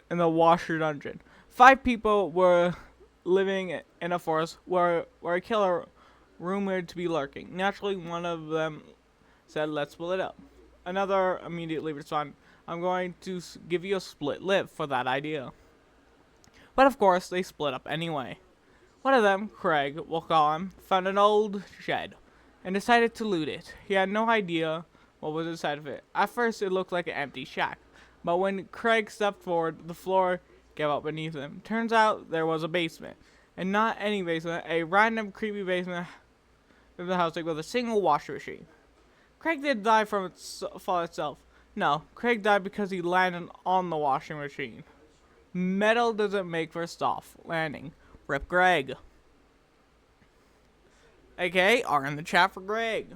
in the Washer dungeon. 5 people were living in a forest where a killer rumored to be lurking. Naturally, one of them said, "Let's split it up." Another immediately responded, "I'm going to give you a split lip for that idea." But of course, they split up anyway. One of them, Craig, we'll call him, found an old shed and decided to loot it. He had no idea what was inside of it. At first, it looked like an empty shack, but when Craig stepped forward, the floor gave out beneath him. Turns out there was a basement, and not any basement, a random creepy basement of the house with a single washer machine. Craig didn't die from its fall itself. No, Craig died because he landed on the washing machine. Metal doesn't make for a soft landing. Rip Greg. AKA R in the chat for Greg.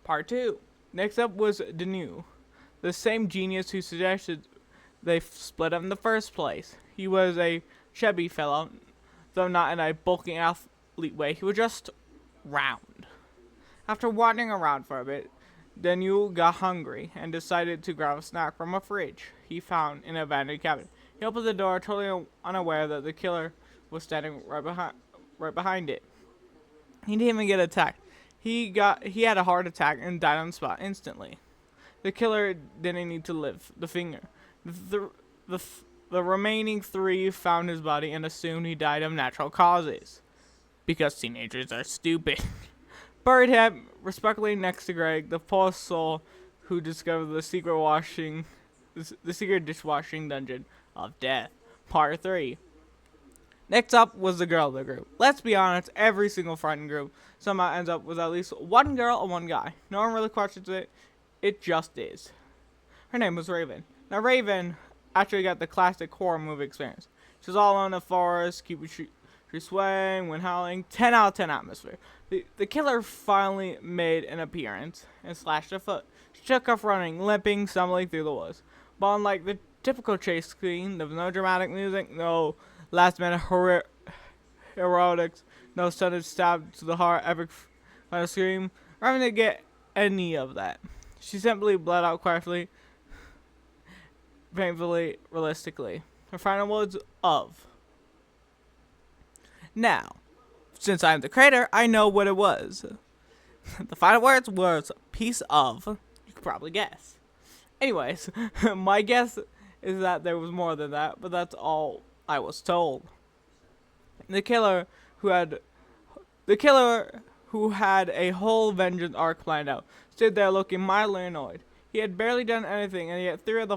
Part 2. Next up was Danu, the same genius who suggested they split up in the first place. He was a chubby fellow, though not in a bulking athlete way. He was just round. After wandering around for a bit, Danu got hungry and decided to grab a snack from a fridge he found in an abandoned cabin. He opened the door, totally unaware that the killer was standing right behind it. He didn't even get attacked. He had a heart attack and died on the spot instantly. The killer didn't need to lift the finger. The remaining 3 found his body and assumed he died of natural causes, because teenagers are stupid. Buried him respectfully next to Greg, the poor soul who discovered the secret dishwashing dungeon of death. Part 3. Next up was the girl of the group. Let's be honest, every single frightened group somehow ends up with at least one girl and one guy. No one really questions it. It just is. Her name was Raven. Now Raven actually got the classic horror movie experience. She was all alone in the forest, keeping she swaying when howling. 10 out of 10 atmosphere. The killer finally made an appearance and slashed her foot. She took off running, limping, stumbling through the woods. But unlike the typical chase scene, there was no dramatic music, no last-minute heroics, no sudden stab to the heart, epic final scream. Raven didn't get any of that. She simply bled out quietly, painfully, realistically. Her final words of. Now, since I'm the creator, I know what it was. The final words was "piece of." You could probably guess. Anyways, my guess is that there was more than that, but that's all I was told. The killer who had a whole vengeance arc planned out stood there looking mildly annoyed. He had barely done anything, and yet 3 of the